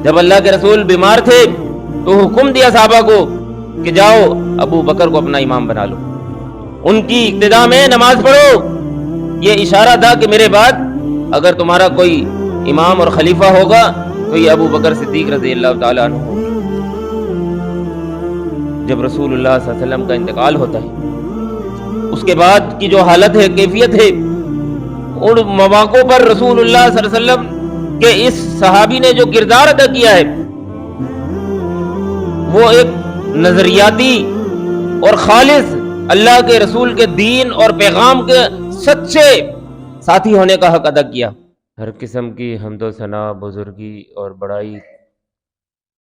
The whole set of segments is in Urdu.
جب اللہ کے رسول بیمار تھے تو حکم دیا صحابہ کو کہ جاؤ ابو بکر کو اپنا امام بنا لو، ان کی اقتداء میں نماز پڑھو۔ یہ اشارہ تھا کہ میرے بعد اگر تمہارا کوئی امام اور خلیفہ ہوگا تو یہ ابو بکر صدیق رضی اللہ تعالیٰ عنہ ہوگا۔ جب رسول اللہ صلی اللہ علیہ وسلم کا انتقال ہوتا ہے، اس کے بعد کی جو حالت ہے، کیفیت ہے، ان مواقع پر رسول اللہ صلی اللہ علیہ وسلم کے اس صحابی نے جو کردار ادا کیا ہے وہ ایک نظریاتی اور خالص اللہ کے رسول کے دین اور پیغام کے سچے ساتھی ہونے کا حق ادا کیا۔ ہر قسم کی حمد و ثنا، بزرگی اور بڑائی،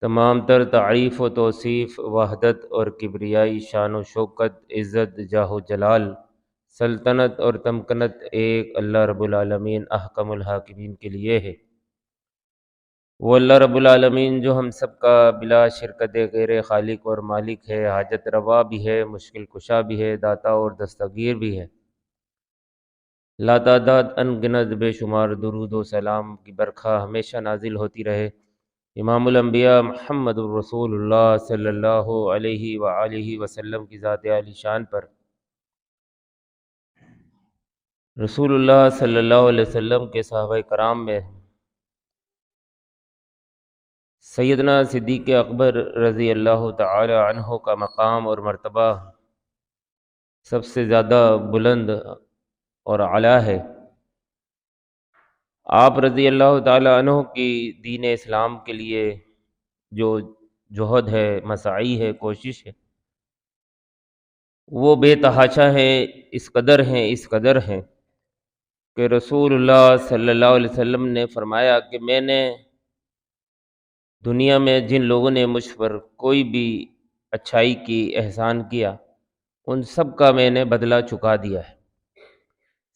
تمام تر تعریف و توصیف، وحدت اور کبریائی، شان و شوکت، عزت، جاہ و جلال، سلطنت اور تمکنت ایک اللہ رب العالمین احکم الحاکمین کے لیے ہے۔ وہ اللہ رب العالمین جو ہم سب کا بلا شرکت غیر خالق اور مالک ہے، حاجت روا بھی ہے، مشکل کشا بھی ہے، داتا اور دستگیر بھی ہے۔ لا تعداد ان گنت بے شمار درود و سلام کی برکھا ہمیشہ نازل ہوتی رہے امام الانبیاء محمد الرسول اللہ صلی اللہ علیہ وآلہ وسلم کی ذات عالی شان پر۔ رسول اللہ صلی اللہ علیہ وسلم کے صحابہ کرام میں سیدنا صدیق اکبر رضی اللہ تعالی عنہ کا مقام اور مرتبہ سب سے زیادہ بلند اور اعلیٰ ہے۔ آپ رضی اللہ تعالی عنہ کی دین اسلام کے لیے جو جہد ہے، مساعی ہے، کوشش ہے، وہ بے تحاشا ہے، اس قدر ہیں کہ رسول اللہ صلی اللہ علیہ وسلم نے فرمایا کہ میں نے دنیا میں جن لوگوں نے مجھ پر کوئی بھی اچھائی کی، احسان کیا، ان سب کا میں نے بدلہ چکا دیا ہے،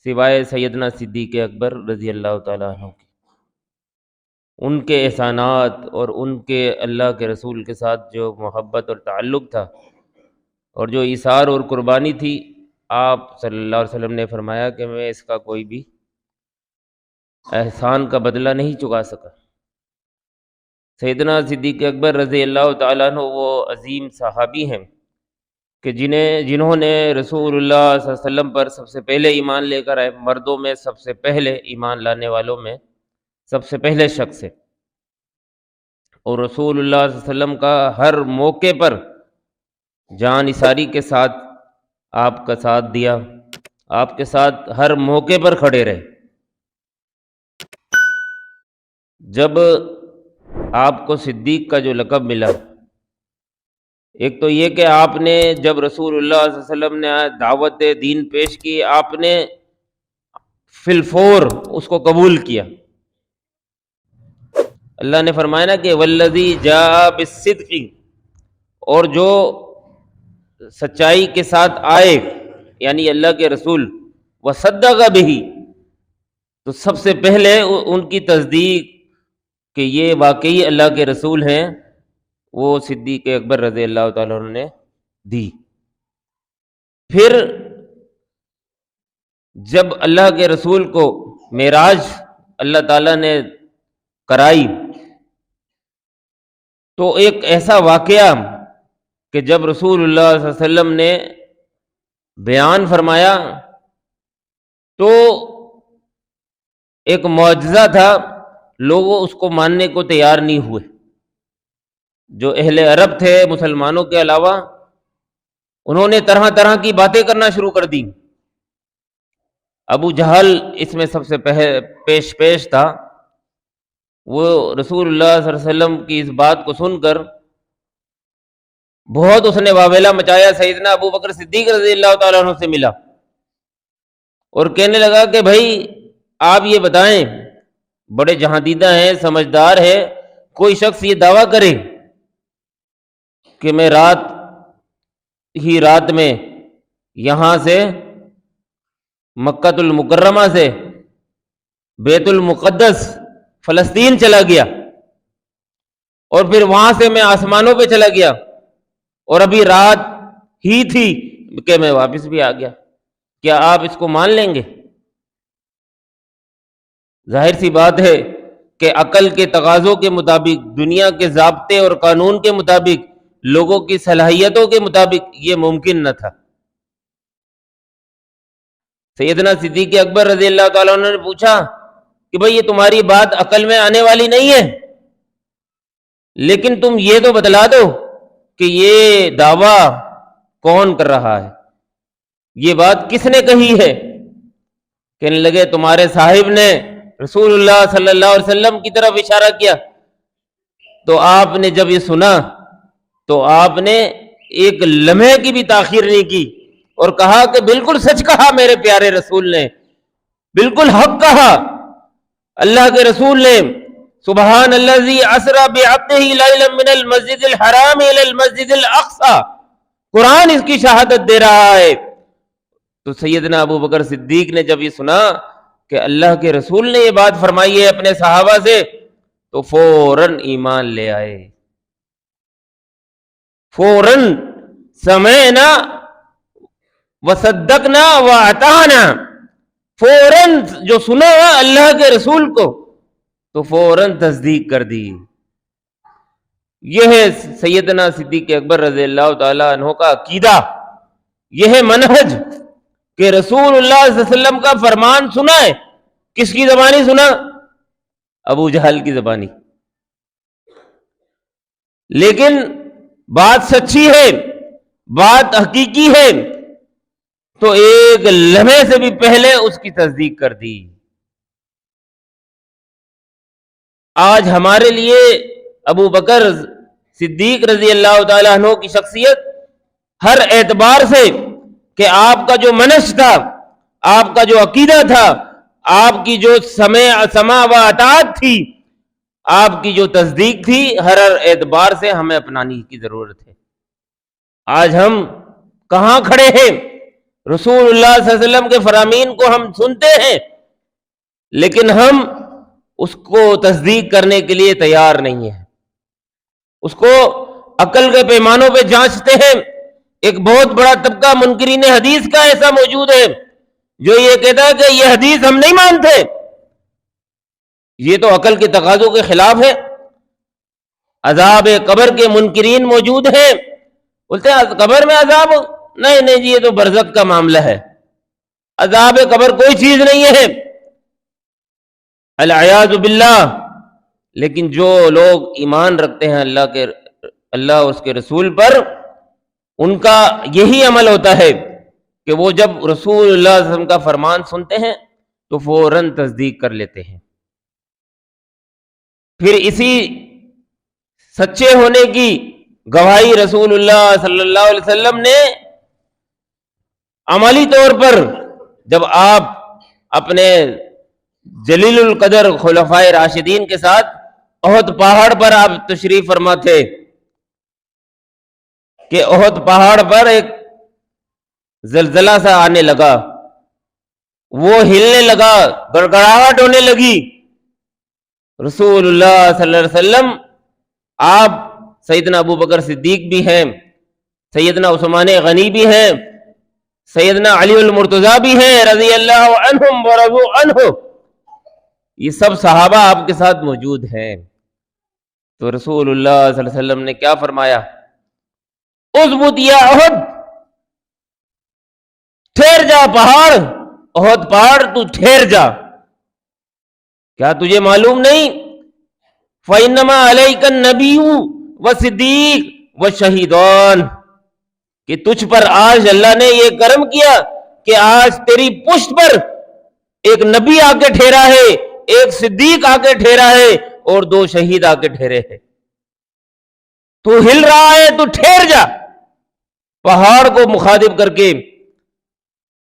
سوائے سیدنا صدیق اکبر رضی اللہ تعالیٰ عنہ کی۔ ان کے احسانات اور ان کے اللہ کے رسول کے ساتھ جو محبت اور تعلق تھا اور جو ایثار اور قربانی تھی، آپ صلی اللہ علیہ وسلم نے فرمایا کہ میں اس کا کوئی بھی احسان کا بدلہ نہیں چکا سکا۔ سیدنا صدیق اکبر رضی اللہ تعالیٰ عنہ وہ عظیم صحابی ہیں کہ جنہوں نے رسول اللہ صلی اللہ علیہ وسلم پر سب سے پہلے ایمان لے کر آئے، مردوں میں سب سے پہلے ایمان لانے والوں میں سب سے پہلے شخص ہے، اور رسول اللہ صلی اللہ علیہ وسلم کا ہر موقع پر جان نثاری کے ساتھ آپ کا ساتھ دیا، آپ کے ساتھ ہر موقع پر کھڑے رہے۔ جب آپ کو صدیق کا جو لقب ملا، ایک تو یہ کہ آپ نے جب رسول اللہ صلی اللہ علیہ وسلم نے دعوت دین پیش کی، آپ نے فی الفور اس کو قبول کیا۔ اللہ نے فرمایا نا کہ والذی جاء بالصدق، اور جو سچائی کے ساتھ آئے یعنی اللہ کے رسول، وصدق بہ، تو سب سے پہلے ان کی تصدیق کہ یہ واقعی اللہ کے رسول ہیں، وہ صدیق اکبر رضی اللہ تعالیٰ عنہ نے دی۔ پھر جب اللہ کے رسول کو معراج اللہ تعالیٰ نے کرائی تو ایک ایسا واقعہ کہ جب رسول اللہ صلی اللہ علیہ وسلم نے بیان فرمایا تو ایک معجزہ تھا، لوگ اس کو ماننے کو تیار نہیں ہوئے۔ جو اہل عرب تھے مسلمانوں کے علاوہ، انہوں نے طرح طرح کی باتیں کرنا شروع کر دی۔ ابو جہل اس میں سب سے پیش تھا۔ وہ رسول اللہ صلی اللہ علیہ وسلم کی اس بات کو سن کر بہت اس نے واویلا مچایا، سیدنا ابو بکر صدیق رضی اللہ تعالیٰ عنہ سے ملا اور کہنے لگا کہ بھائی آپ یہ بتائیں، بڑے جہاندیدہ ہیں، سمجھدار ہیں، کوئی شخص یہ دعویٰ کرے کہ میں رات میں یہاں سے مکہ المکرمہ سے بیت المقدس فلسطین چلا گیا اور پھر وہاں سے میں آسمانوں پہ چلا گیا اور ابھی رات ہی تھی کہ میں واپس بھی آ گیا، کیا آپ اس کو مان لیں گے؟ ظاہر سی بات ہے کہ عقل کے تقاضوں کے مطابق، دنیا کے ضابطے اور قانون کے مطابق، لوگوں کی صلاحیتوں کے مطابق یہ ممکن نہ تھا۔ سیدنا صدیق اکبر رضی اللہ تعالیٰ عنہ نے پوچھا کہ بھئی یہ تمہاری بات عقل میں آنے والی نہیں ہے، لیکن تم یہ تو بتلا دو کہ یہ دعویٰ کون کر رہا ہے، یہ بات کس نے کہی ہے؟ کہنے لگے تمہارے صاحب نے رسول اللہ صلی اللہ علیہ وسلم کی طرف اشارہ کیا۔ تو آپ نے جب یہ سنا تو آپ نے ایک لمحے کی بھی تاخیر نہیں کی اور کہا کہ بالکل سچ کہا میرے پیارے رسول نے، بالکل حق کہا اللہ کے رسول نے۔ سبحان الذی اسری بعبدہ لیلا من المسجد الحرام الی المسجد الاقصی، قرآن اس کی شہادت دے رہا ہے۔ تو سیدنا ابو بکر صدیق نے جب یہ سنا کہ اللہ کے رسول نے یہ بات فرمائی ہے اپنے صحابہ سے، تو فوراً ایمان لے آئے، فوراً سمعنا وصدقنا واطعنا، فوراً جو سنا اللہ کے رسول کو تو فوراً تصدیق کر دی۔ یہ ہے سیدنا صدیق اکبر رضی اللہ تعالیٰ عنہ کا عقیدہ، یہ ہے منہج کہ رسول اللہ صلی اللہ علیہ وسلم کا فرمان سنا ہے، کس کی زبانی سنا؟ ابو جہل کی زبانی، لیکن بات سچی ہے، بات حقیقی ہے، تو ایک لمحے سے بھی پہلے اس کی تصدیق کر دی۔ آج ہمارے لیے ابو بکر صدیق رضی اللہ تعالیٰ عنہ کی شخصیت ہر اعتبار سے کہ آپ کا جو منہج تھا، آپ کا جو عقیدہ تھا، آپ کی جو سمع و اطاعت تھی، آپ کی جو تصدیق تھی، ہر اعتبار سے ہمیں اپنانے کی ضرورت ہے۔ آج ہم کہاں کھڑے ہیں؟ رسول اللہ صلی اللہ علیہ وسلم کے فرامین کو ہم سنتے ہیں، لیکن ہم اس کو تصدیق کرنے کے لیے تیار نہیں ہیں، اس کو عقل کے پیمانوں پہ جانچتے ہیں۔ ایک بہت بڑا طبقہ منکرین حدیث کا ایسا موجود ہے جو یہ کہتا ہے کہ یہ حدیث ہم نہیں مانتے، یہ تو عقل کے تقاضوں کے خلاف ہے۔ عذاب قبر کے منکرین موجود ہیں، بولتے ہیں قبر میں عذاب، نہیں جی یہ تو برزخ کا معاملہ ہے، عذاب قبر کوئی چیز نہیں ہے، العیاذ باللہ۔ لیکن جو لوگ ایمان رکھتے ہیں اللہ اور اس کے رسول پر، ان کا یہی عمل ہوتا ہے کہ وہ جب رسول اللہ صلی اللہ علیہ وسلم کا فرمان سنتے ہیں تو فوراً تصدیق کر لیتے ہیں۔ پھر اسی سچے ہونے کی گواہی رسول اللہ صلی اللہ علیہ وسلم نے عملی طور پر جب آپ اپنے جلیل القدر خلفائے راشدین کے ساتھ احد پہاڑ پر آپ تشریف فرما تھے کہ احد پہاڑ پر ایک زلزلہ سا آنے لگا، وہ ہلنے لگا، گڑگڑاہٹ ہونے لگی۔ رسول اللہ صلی اللہ علیہ وسلم، آپ سیدنا ابو بکر صدیق بھی ہیں، سیدنا عثمان غنی بھی ہیں، سیدنا علی المرتضیٰ بھی ہیں رضی اللہ عنہم ورضوا عنہ، یہ سب صحابہ آپ کے ساتھ موجود ہیں۔ تو رسول اللہ صلی اللہ علیہ وسلم نے کیا فرمایا؟ اثبت یا احد، ٹھہر جا پہاڑ، احد پہاڑ تو ٹھہر جا، کیا تجھے معلوم نہیں؟ فَإِنَّمَا عَلَيْكَ النَّبِيُّ وَصِدِّيقُ وَشَهِيدَانِ، کہ تجھ پر آج اللہ نے یہ کرم کیا کہ آج تیری پشت پر ایک نبی آ کے ٹھہرا ہے، ایک صدیق آ کے ٹھہرا ہے اور 2 شہید آ کے ٹھہرے ہیں۔ تو ہل رہا ہے تو ٹھہر جا، پہاڑ کو مخاطب کر کے۔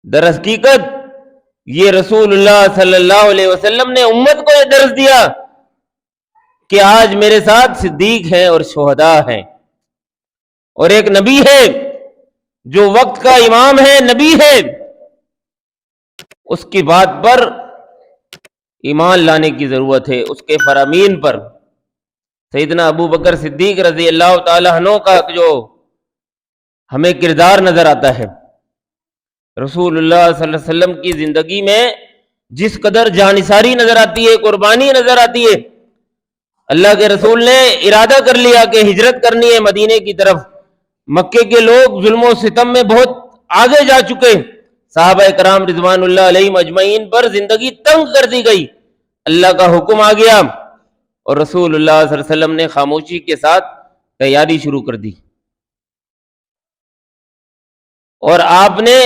در حقیقت یہ رسول اللہ صلی اللہ علیہ وسلم نے امت کو یہ درس دیا کہ آج میرے ساتھ صدیق ہیں اور شہداء ہیں، اور ایک نبی ہے جو وقت کا امام ہے، نبی ہے، اس کی بات پر ایمان لانے کی ضرورت ہے، اس کے فرامین پر۔ سیدنا ابو بکر صدیق رضی اللہ تعالیٰ عنہ کا جو ہمیں کردار نظر آتا ہے، رسول اللہ صلی اللہ علیہ وسلم کی زندگی میں جس قدر جانثاری نظر آتی ہے، قربانی نظر آتی ہے، اللہ کے رسول نے ارادہ کر لیا کہ ہجرت کرنی ہے مدینے کی طرف. مکے کے لوگ ظلم و ستم میں بہت آگے جا چکے. صحابہ کرام رضوان اللہ علیہم اجمعین پر زندگی تنگ کر دی گئی. اللہ کا حکم آ گیا اور رسول اللہ صلی اللہ علیہ وسلم نے خاموشی کے ساتھ تیاری شروع کر دی. اور آپ نے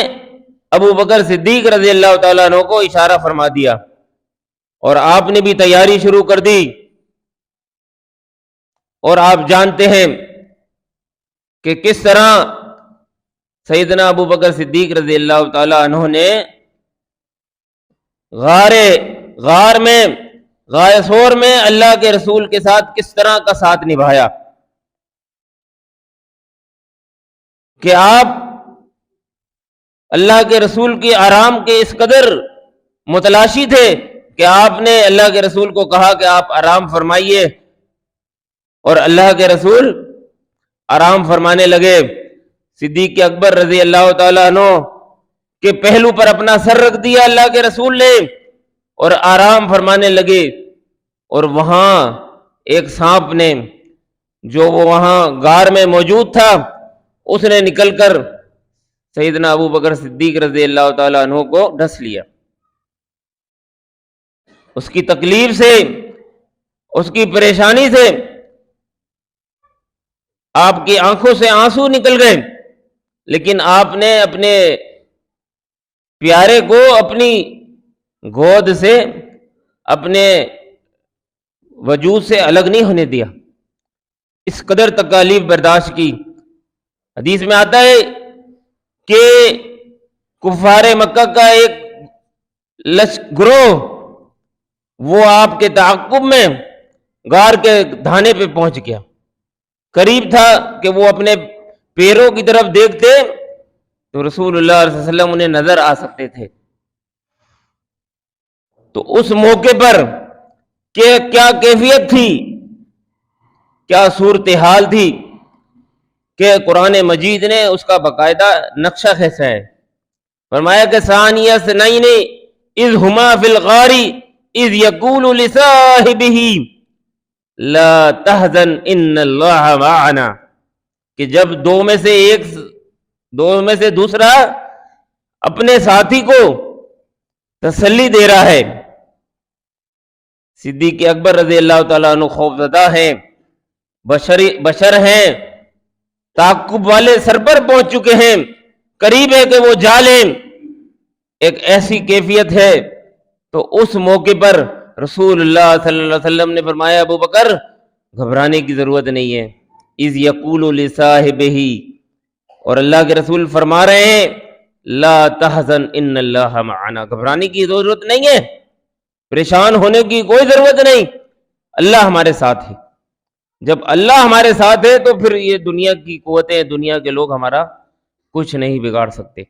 ابو بکر صدیق رضی اللہ تعالیٰ عنہ کو اشارہ فرما دیا اور آپ نے بھی تیاری شروع کر دی. اور آپ جانتے ہیں کہ کس طرح سیدنا ابو بکر صدیق رضی اللہ تعالیٰ عنہ نے غار سور میں اللہ کے رسول کے ساتھ کس طرح کا ساتھ نبھایا کہ آپ اللہ کے رسول کی آرام کے اس قدر متلاشی تھے کہ آپ نے اللہ کے رسول کو کہا کہ آپ آرام فرمائیے اور اللہ کے رسول آرام فرمانے لگے. صدیق اکبر رضی اللہ تعالیٰ عنہ کے پہلو پر اپنا سر رکھ دیا اللہ کے رسول نے اور آرام فرمانے لگے. اور وہاں ایک سانپ نے جو وہاں غار میں موجود تھا اس نے نکل کر سیدنا ابو بکر صدیق رضی اللہ تعالیٰ عنہ کو ڈس لیا. اس کی تکلیف سے اس کی پریشانی سے آپ کی آنکھوں سے آنسو نکل گئے, لیکن آپ نے اپنے پیارے کو اپنی گود سے اپنے وجود سے الگ نہیں ہونے دیا. اس قدر تکالیف برداشت کی. حدیث میں آتا ہے کہ کفار مکہ کا ایک گروہ وہ آپ کے تعاقب میں غار کے دھانے پہ پہنچ گیا. قریب تھا کہ وہ اپنے پیروں کی طرف دیکھتے تو رسول اللہ صلی اللہ علیہ وسلم انہیں نظر آ سکتے تھے. تو اس موقع پر کہ کیا کیفیت تھی, کیا صورتحال تھی کہ قرآن مجید نے اس کا باقاعدہ نقشہ کھینچا ہے. فرمایا کہ ثانیہ اثنین اذ ہما فی الغار اذ یقول لصاحبہ لا تحزن ان اللہ معنا, کہ جب دو میں سے دوسرا اپنے ساتھی کو تسلی دے رہا ہے. صدیق اکبر رضی اللہ تعالیٰ عنہ خوف زدہ ہیں, بشر ہیں, تعاقب والے سر پر پہنچ چکے ہیں, قریب ہے کہ وہ جا لیں, ایک ایسی کیفیت ہے. تو اس موقع پر رسول اللہ صلی اللہ علیہ وسلم نے فرمایا ابو بکر گھبرانے کی ضرورت نہیں ہے. اذ یقول لصاحبہ, اور اللہ کے رسول فرما رہے ہیں لا تحزن ان اللہ معنا, گھبرانے کی ضرورت نہیں ہے, پریشان ہونے کی کوئی ضرورت نہیں, اللہ ہمارے ساتھ ہے. جب اللہ ہمارے ساتھ ہے تو پھر یہ دنیا کی قوتیں, دنیا کے لوگ ہمارا کچھ نہیں بگاڑ سکتے.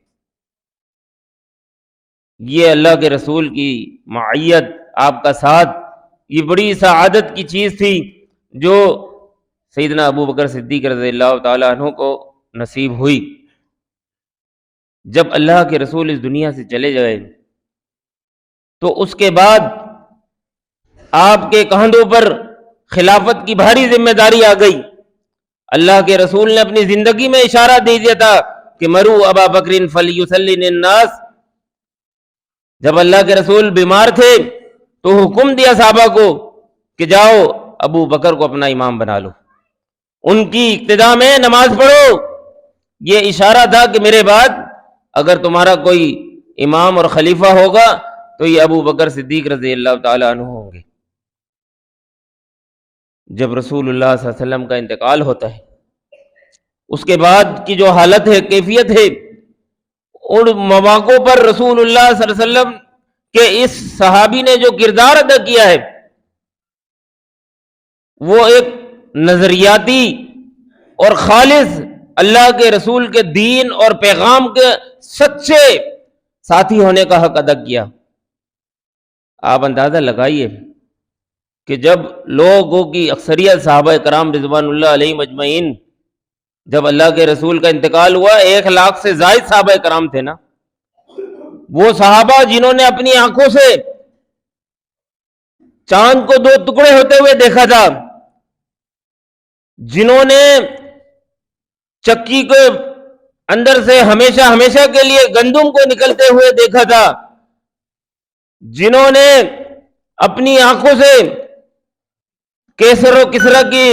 یہ اللہ کے رسول کی معیت, آپ کا ساتھ, یہ بڑی سعادت کی چیز تھی جو سیدنا ابو بکر صدیق رضی اللہ تعالیٰ عنہ کو نصیب ہوئی. جب اللہ کے رسول اس دنیا سے چلے گئے تو اس کے بعد آپ کے کندھوں پر خلافت کی بھاری ذمہ داری آ گئی. اللہ کے رسول نے اپنی زندگی میں اشارہ دے دیا تھا کہ مرو ابا بکر فلیصلی الناس. جب اللہ کے رسول بیمار تھے تو حکم دیا صحابہ کو کہ جاؤ ابو بکر کو اپنا امام بنا لو, ان کی اقتداء میں نماز پڑھو. یہ اشارہ تھا کہ میرے بعد اگر تمہارا کوئی امام اور خلیفہ ہوگا تو یہ ابو بکر صدیق رضی اللہ تعالیٰ عنہ ہوں گے. جب رسول اللہ صلی اللہ علیہ وسلم کا انتقال ہوتا ہے اس کے بعد کی جو حالت ہے, کیفیت ہے, ان مواقع پر رسول اللہ صلی اللہ علیہ وسلم کے اس صحابی نے جو کردار ادا کیا ہے وہ ایک نظریاتی اور خالص اللہ کے رسول کے دین اور پیغام کے سچے ساتھی ہونے کا حق ادا کیا. آپ اندازہ لگائیے کہ جب لوگوں کی اکثریت صحابہ کرام رضوان اللہ علیہم اجمعین, جب اللہ کے رسول کا انتقال ہوا 1,00,000 سے زائد صحابہ کرام تھے نا, وہ صحابہ جنہوں نے اپنی آنکھوں سے چاند کو 2 ٹکڑے ہوتے ہوئے دیکھا تھا, جنہوں نے چکی کے اندر سے ہمیشہ ہمیشہ کے لیے گندم کو نکلتے ہوئے دیکھا تھا، جنہوں نے اپنی آنکھوں سے کیسر و کسرا کی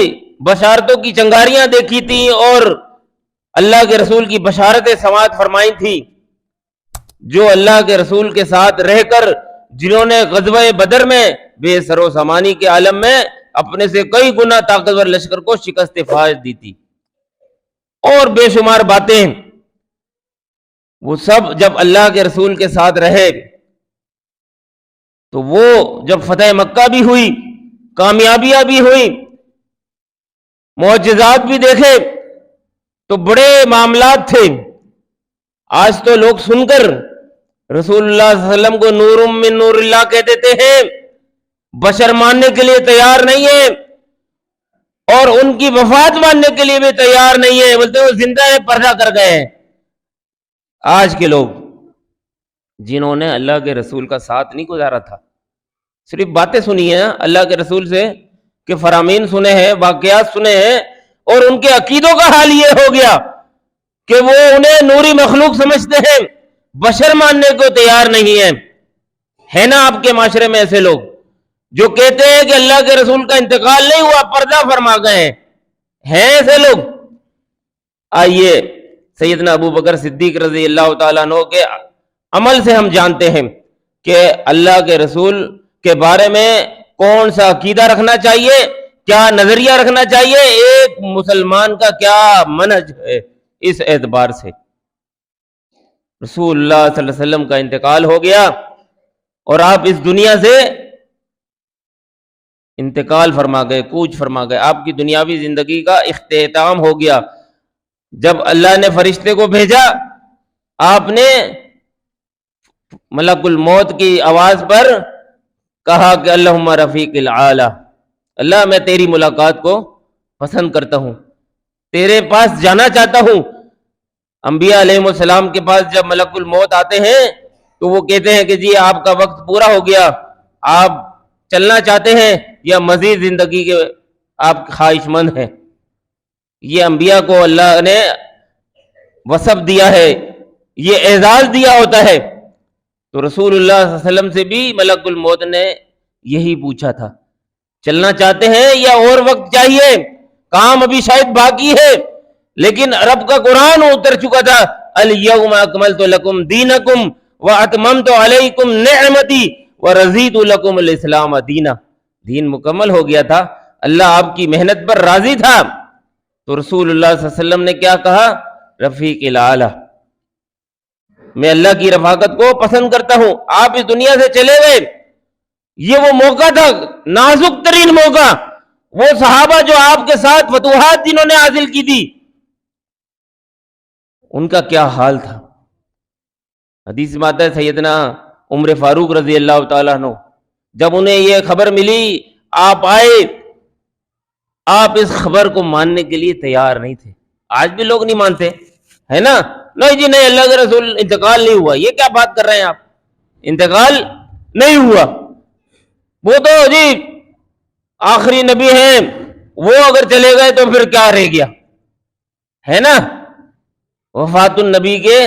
بشارتوں کی چنگاریاں دیکھی تھیں اور اللہ کے رسول کی بشارتیں سماعت فرمائی تھی، جو اللہ کے رسول کے ساتھ رہ کر جنہوں نے غزوہ بدر میں بے سر و سامانی کے عالم میں اپنے سے کئی گنا طاقتور لشکر کو شکست فاش دی تھی، اور بے شمار باتیں، وہ سب جب اللہ کے رسول کے ساتھ رہے تو وہ جب فتح مکہ بھی ہوئی، کامیابیاں بھی ہوئی، معجزات بھی دیکھے تو بڑے معاملات تھے۔ آج تو لوگ سن کر رسول اللہ صلی اللہ علیہ وسلم کو نور من نور اللہ کہہ دیتے ہیں، بشر ماننے کے لیے تیار نہیں ہے اور ان کی وفات ماننے کے لیے بھی تیار نہیں ہے، بولتے وہ زندہ ہے، پردہ کر گئے ہیں۔ آج کے لوگ جنہوں نے اللہ کے رسول کا ساتھ نہیں گزارا تھا، صرف باتیں سنی ہیں اللہ کے رسول سے کہ فرامین سنے ہیں، واقعات سنے ہیں، اور ان کے عقیدوں کا حال یہ ہو گیا کہ وہ انہیں نوری مخلوق سمجھتے ہیں، بشر ماننے کو تیار نہیں ہے نا آپ کے معاشرے میں ایسے لوگ جو کہتے ہیں کہ اللہ کے رسول کا انتقال نہیں ہوا، پردہ فرما گئے ہیں ایسے لوگ۔ آئیے سیدنا ابو بکر صدیق رضی اللہ تعالیٰ عنہ کے عمل سے ہم جانتے ہیں کہ اللہ کے رسول کے بارے میں کون سا عقیدہ رکھنا چاہیے، کیا نظریہ رکھنا چاہیے، ایک مسلمان کا کیا منہج ہے۔ اس اعتبار سے رسول اللہ صلی اللہ علیہ وسلم کا انتقال ہو گیا اور آپ اس دنیا سے انتقال فرما گئے، کوچ فرما گئے، آپ کی دنیاوی زندگی کا اختتام ہو گیا۔ جب اللہ نے فرشتے کو بھیجا، آپ نے ملک الموت کی آواز پر کہا کہ اللہم رفیق العالی، اللہ میں تیری ملاقات کو پسند کرتا ہوں، تیرے پاس جانا چاہتا ہوں۔ انبیاء علیہ السلام کے پاس جب ملک الموت آتے ہیں تو وہ کہتے ہیں کہ جی آپ کا وقت پورا ہو گیا، آپ چلنا چاہتے ہیں یا مزید زندگی کے آپ خواہش مند ہیں۔ یہ انبیاء کو اللہ نے وصف دیا ہے، یہ اعزاز دیا ہوتا ہے۔ تو رسول اللہ صلی اللہ علیہ وسلم سے بھی ملک الموت نے یہی پوچھا تھا، چلنا چاہتے ہیں یا اور وقت چاہیے، کام ابھی شاید باقی ہے، لیکن رب کا قرآن اتر چکا تھا، الیوم اکملت لکم دینکم واتممت علیکم نعمتی ورضیت لکم الاسلام دینا۔ دین مکمل ہو گیا تھا، اللہ آپ کی محنت پر راضی تھا۔ تو رسول اللہ صلی اللہ علیہ وسلم نے کیا کہا؟ رفیق الاعلی، میں اللہ کی رفاقت کو پسند کرتا ہوں۔ آپ اس دنیا سے چلے گئے، یہ وہ موقع تھا، نازک ترین موقع، وہ صحابہ جو آپ کے ساتھ فتوحات جنہوں نے حاصل کی تھی، ان کا کیا حال تھا۔ حدیث میں آتا ہے سیدنا عمر فاروق رضی اللہ تعالیٰ عنہ جب انہیں یہ خبر ملی، آپ آئے، آپ اس خبر کو ماننے کے لیے تیار نہیں تھے۔ آج بھی لوگ نہیں مانتے، ہے نا، نہیں جی نہیں، اللہ کے رسول انتقال نہیں ہوا، یہ کیا بات کر رہے ہیں آپ، انتقال نہیں ہوا، وہ تو جی آخری نبی ہیں، وہ اگر چلے گئے تو پھر کیا رہ گیا، ہے نا، وفات النبی کے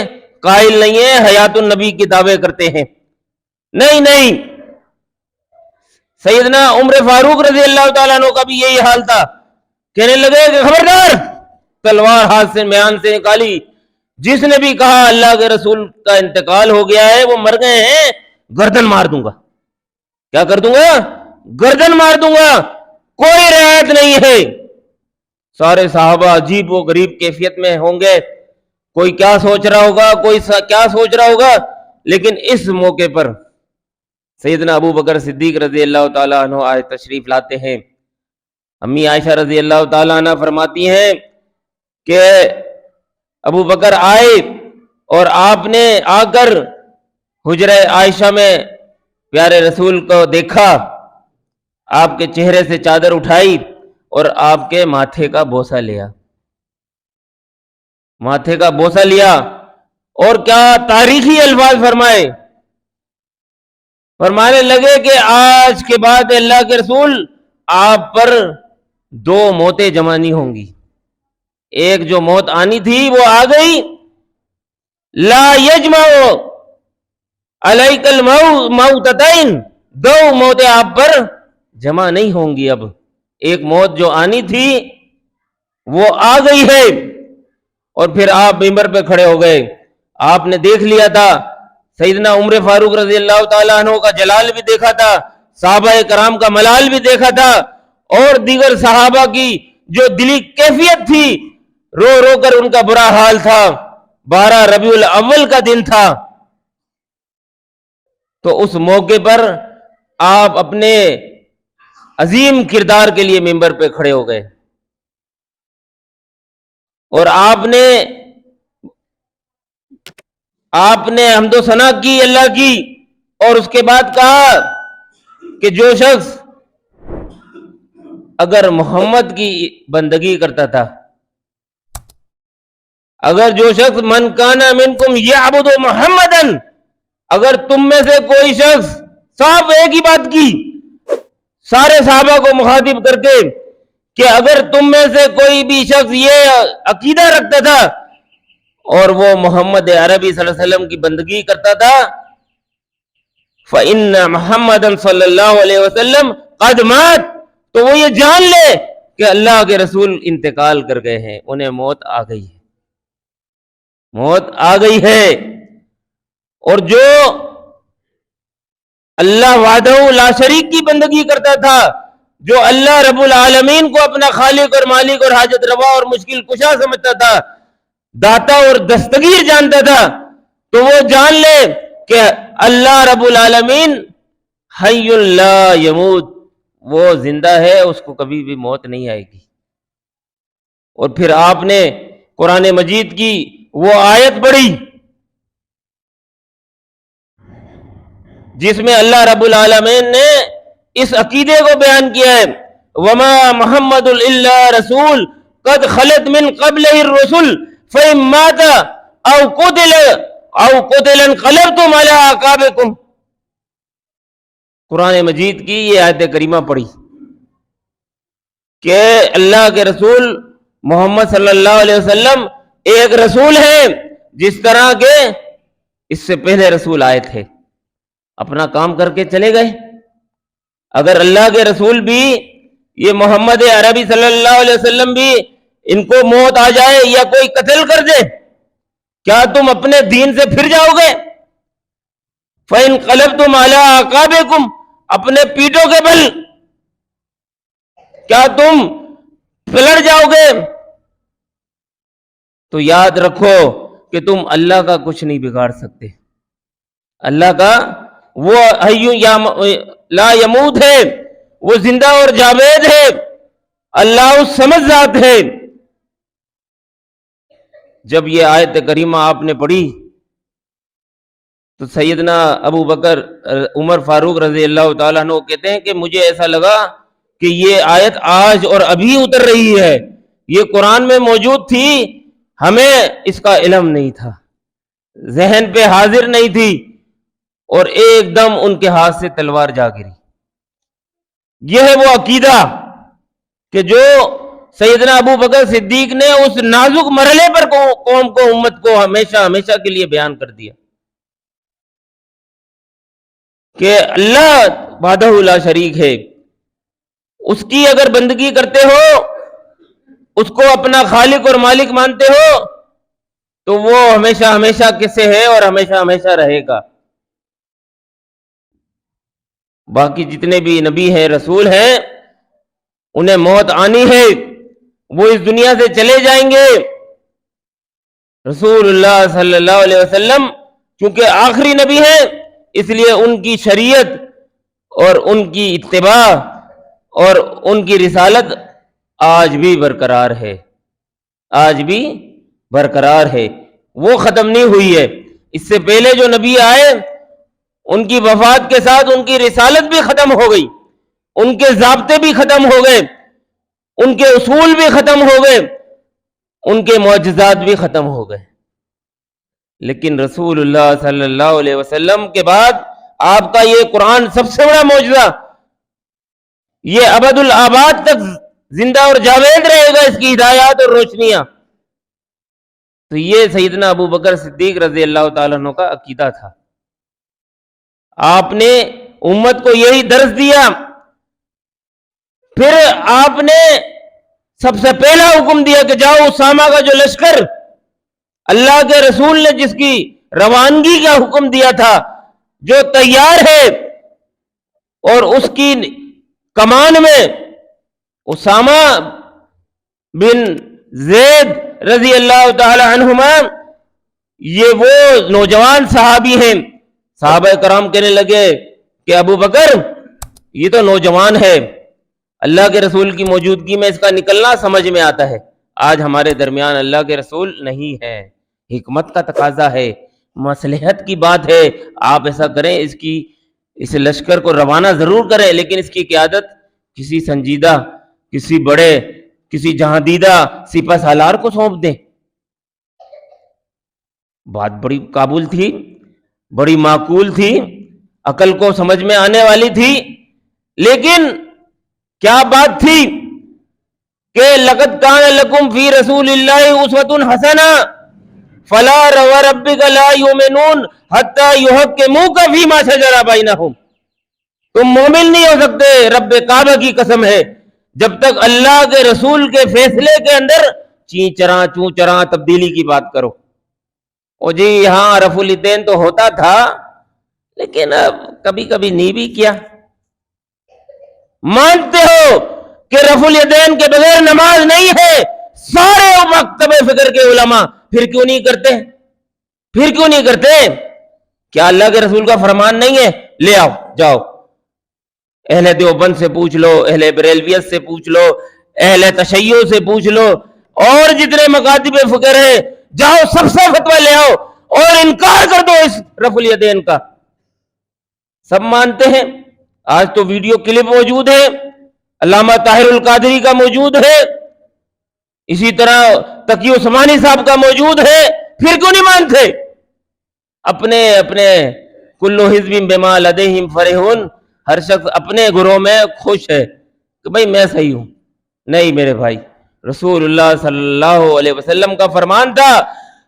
قائل نہیں ہے، حیات النبی کی دعوے کرتے ہیں۔ نہیں نہیں، سیدنا عمر فاروق رضی اللہ تعالیٰ عنہ کا بھی یہی حال تھا، کہنے لگے کہ خبردار، تلوار ہاتھ سے میان سے نکالی، جس نے بھی کہا اللہ کے رسول کا انتقال ہو گیا ہے، وہ مر گئے ہیں، گردن مار دوں گا۔ کیا کر دوں گا؟ گردن مار دوں گا، کوئی رعایت نہیں ہے۔ سارے صحابہ عجیب و غریب کیفیت میں ہوں گے، کوئی کیا سوچ رہا ہوگا، کوئی کیا سوچ رہا ہوگا، لیکن اس موقع پر سیدنا ابو بکر صدیق رضی اللہ تعالیٰ عنہ آئے تشریف لاتے ہیں۔ امی عائشہ رضی اللہ تعالیٰ عنہ فرماتی ہیں کہ ابو بکر آئے اور آپ نے آ کر حجرہ عائشہ میں پیارے رسول کو دیکھا، آپ کے چہرے سے چادر اٹھائی اور آپ کے ماتھے کا بوسہ لیا، ماتھے کا بوسہ لیا، اور کیا تاریخی الفاظ فرمائے، فرمانے لگے کہ آج کے بعد اللہ کے رسول آپ پر دو موتیں جمع نہیں ہوں گی. ایک جو موت آنی تھی وہ آ گئی. لا یجمع علیک الموتتین، دو موتیں آپ پر جمع نہیں ہوں گی. اب ایک موت جو آنی تھی وہ آ گئی ہے. اور پھر آپ ممبر پہ کھڑے ہو گئے. آپ نے دیکھ لیا تھا سیدنا عمر فاروق رضی اللہ تعالیٰ عنہ کا جلال بھی دیکھا تھا، صحابہ کرام کا ملال بھی دیکھا تھا، اور دیگر صحابہ کی جو دلی کیفیت تھی، رو رو کر ان کا برا حال تھا. 12 ربیع الاول کا دن تھا. تو اس موقع پر آپ اپنے عظیم کردار کے لیے ممبر پہ کھڑے ہو گئے اور آپ نے حمد و ثنا کی اللہ کی، اور اس کے بعد کہا کہ جو شخص اگر محمد کی بندگی کرتا تھا، اگر جو شخص من کان منکم یعبد محمدن، اگر تم میں سے کوئی شخص، صاحب ایک ہی بات کی سارے صحابہ کو مخاطب کر کے کہ اگر تم میں سے کوئی بھی شخص یہ عقیدہ رکھتا تھا اور وہ محمد عربی صلی اللہ علیہ وسلم کی بندگی کرتا تھا، فَإِنَّ مُحَمَّدًا صلی اللہ علیہ وسلم قد مات، تو وہ یہ جان لے کہ اللہ کے رسول انتقال کر گئے ہیں، انہیں موت آ گئی ہے، موت آ گئی ہے. اور جو اللہ وحدہ لا شریک کی بندگی کرتا تھا، جو اللہ رب العالمین کو اپنا خالق اور مالک اور حاجت روا اور مشکل کشا سمجھتا تھا، داتا اور دستگیر جانتا تھا، تو وہ جان لے کہ اللہ رب العالمین حی لا یموت، وہ زندہ ہے، اس کو کبھی بھی موت نہیں آئے گی. اور پھر آپ نے قرآن مجید کی وہ آیت پڑھی جس میں اللہ رب العالمین نے اس عقیدے کو بیان کیا ہے، وما محمد الا رسول قد خلت من قبلہ الرسل فإن مات او قتل انقلبتم علی اعقابکم. قرآن مجید کی یہ آیت کریمہ پڑھی کہ اللہ کے رسول محمد صلی اللہ علیہ وسلم ایک رسول ہیں جس طرح کے اس سے پہلے رسول آئے تھے، اپنا کام کر کے چلے گئے. اگر اللہ کے رسول بھی، یہ محمد عربی صلی اللہ علیہ وسلم بھی، ان کو موت آ جائے یا کوئی قتل کر دے، کیا تم اپنے دین سے پھر جاؤ گے؟ فَإِنْقَلَبْتُمْ عَلَىٰ أَعْقَابِكُمْ، اپنے پیٹوں کے بل کیا تم پلٹ جاؤ گے؟ تو یاد رکھو کہ تم اللہ کا کچھ نہیں بگاڑ سکتے. اللہ کا وہ حی لا یموت ہے، وہ زندہ اور جاوید ہے، اللہ الصمد ذات ہے. جب یہ آیت کریمہ آپ نے پڑھی تو سیدنا ابو بکر عمر فاروق رضی اللہ تعالیٰ عنہ کہتے ہیں کہ مجھے ایسا لگا کہ یہ آیت آج اور ابھی اتر رہی ہے، یہ قرآن میں موجود تھی، ہمیں اس کا علم نہیں تھا، ذہن پہ حاضر نہیں تھی، اور ایک دم ان کے ہاتھ سے تلوار جا گری. یہ ہے وہ عقیدہ کہ جو سیدنا ابو بکر صدیق نے اس نازک مرحلے پر قوم کو، امت کو ہمیشہ کے لیے بیان کر دیا کہ اللہ وحدہ لا شریک ہے، اس کی اگر بندگی کرتے ہو، اس کو اپنا خالق اور مالک مانتے ہو، تو وہ ہمیشہ کس سے ہے اور ہمیشہ رہے گا. باقی جتنے بھی نبی ہیں، رسول ہیں، انہیں موت آنی ہے، وہ اس دنیا سے چلے جائیں گے. رسول اللہ صلی اللہ علیہ وسلم چونکہ آخری نبی ہیں، اس لیے ان کی شریعت اور ان کی اتباع اور ان کی رسالت آج بھی برقرار ہے، آج بھی برقرار ہے، وہ ختم نہیں ہوئی ہے. اس سے پہلے جو نبی آئے، ان کی وفات کے ساتھ ان کی رسالت بھی ختم ہو گئی، ان کے ضابطے بھی ختم ہو گئے، ان کے اصول بھی ختم ہو گئے، ان کے معجزات بھی ختم ہو گئے. لیکن رسول اللہ صلی اللہ علیہ وسلم کے بعد آپ کا یہ قرآن سب سے بڑا معجزہ، یہ ابد الآباد تک زندہ اور جاوید رہے گا اس کی ہدایات اور روشنیاں۔ تو یہ سیدنا ابو بکر صدیق رضی اللہ تعالیٰ عنہ کا عقیدہ تھا۔ آپ نے امت کو یہی درس دیا۔ پھر آپ نے سب سے پہلا حکم دیا کہ جاؤ اسامہ کا جو لشکر اللہ کے رسول نے جس کی روانگی کا حکم دیا تھا، جو تیار ہے، اور اس کی کمان میں اسامہ بن زید رضی اللہ تعالی عنہما، یہ وہ نوجوان صحابی ہیں۔ صحابہ کرام کہنے لگے کہ ابو بکر یہ تو نوجوان ہے، اللہ کے رسول کی موجودگی میں اس کا نکلنا سمجھ میں آتا ہے، آج ہمارے درمیان اللہ کے رسول نہیں ہے، حکمت کا تقاضا ہے، مصلحت کی بات ہے، آپ ایسا کریں، اس لشکر کو روانہ ضرور کریں، لیکن اس کی قیادت کسی سنجیدہ، کسی بڑے، کسی جہاندیدہ سپہ سالار کو سونپ دیں۔ بات بڑی قابل تھی، بڑی معقول تھی، عقل کو سمجھ میں آنے والی تھی، لیکن کیا بات تھی کہ لقد کان لکم فی رسول اللہ اسوۃ حسنہ فلا وربک لا یؤمنون حتی یحکموک فیما شجر بینہم۔ تم مومن نہیں ہو سکتے، رب کعبہ کی قسم ہے، جب تک اللہ کے رسول کے فیصلے کے اندر چینچراں چونچراں تبدیلی کی بات کرو۔ او جی یہاں رفع الیدین تو ہوتا تھا، لیکن اب کبھی کبھی نہیں بھی کیا۔ مانتے ہو کہ رفع الیدین کے بغیر نماز نہیں ہے، سارے مکتب فکر کے علماء، پھر کیوں نہیں کرتے؟ پھر کیوں نہیں کرتے؟ کیا اللہ کے رسول کا فرمان نہیں ہے؟ لے آؤ، جاؤ، اہل دیوبند سے پوچھ لو، اہل بریلویت سے پوچھ لو، اہل تشیع سے پوچھ لو، اور جتنے مکاتب فکر ہیں، جاؤ سب سے فتویٰ لے آؤ اور انکار کر دو اس رفع الیدین کا۔ سب مانتے ہیں۔ آج تو ویڈیو کلپ موجود ہے، علامہ طاہر القادری کا موجود ہے، اسی طرح تقی عثمانی صاحب کا موجود ہے، پھر کیوں نہیں مانتے؟ اپنے کل حزب بما لدیہم فرحون، ہر شخص اپنے گروہ میں خوش ہے کہ بھئی میں صحیح ہوں۔ نہیں میرے بھائی، رسول اللہ صلی اللہ علیہ وسلم کا فرمان تھا،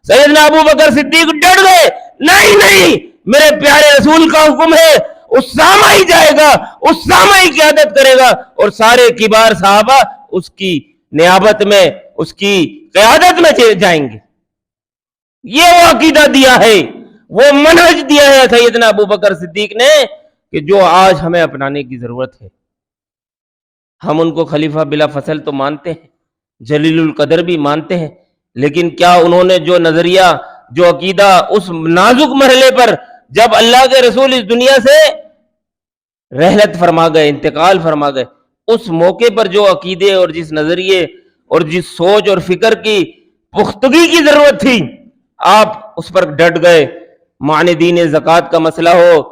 سیدنا ابو بکر صدیق ڈٹ گئے، نہیں میرے پیارے رسول کا حکم ہے، اسامہ ہی جائے گا، اسامہ ہی قیادت کرے گا، اور سارے کبار صحابہ اس کی نیابت میں، اس کی قیادت میں جائیں گے۔ یہ وہ عقیدہ دیا ہے، وہ منہج دیا ہے سیدنا ابو بکر صدیق نے، کہ جو آج ہمیں اپنانے کی ضرورت ہے۔ ہم ان کو خلیفہ بلا فصل تو مانتے ہیں، جلیل القدر بھی مانتے ہیں، لیکن کیا انہوں نے جو نظریہ، جو عقیدہ اس نازک مرحلے پر جب اللہ کے رسول اس دنیا سے رحلت فرما گئے، انتقال فرما گئے، اس موقع پر جو عقیدے اور جس نظریے اور جس سوچ اور فکر کی پختگی کی ضرورت تھی، آپ اس پر ڈٹ گئے۔ معاندین زکوٰۃ کا مسئلہ ہو،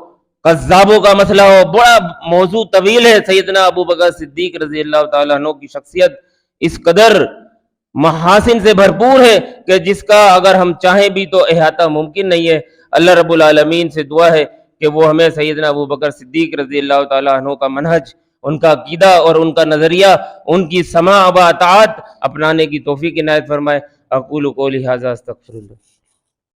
قذابوں کا مسئلہ ہو، بڑا موضوع طویل ہے۔ سیدنا ابو بکر صدیق رضی اللہ تعالیٰ عنہ کی شخصیت اس قدر محاسن سے بھرپور ہے کہ جس کا اگر ہم چاہیں بھی تو احاطہ ممکن نہیں ہے۔ اللہ رب العالمین سے دعا ہے کہ وہ ہمیں سیدنا ابو بکر صدیق رضی اللہ تعالیٰ عنہ کا منہج، ان کا عقیدہ اور ان کا نظریہ، ان کی سماع و اطاعت اپنانے کی توفیق عنایت فرمائے۔ اقول قولی ھذا استغفر اللہ۔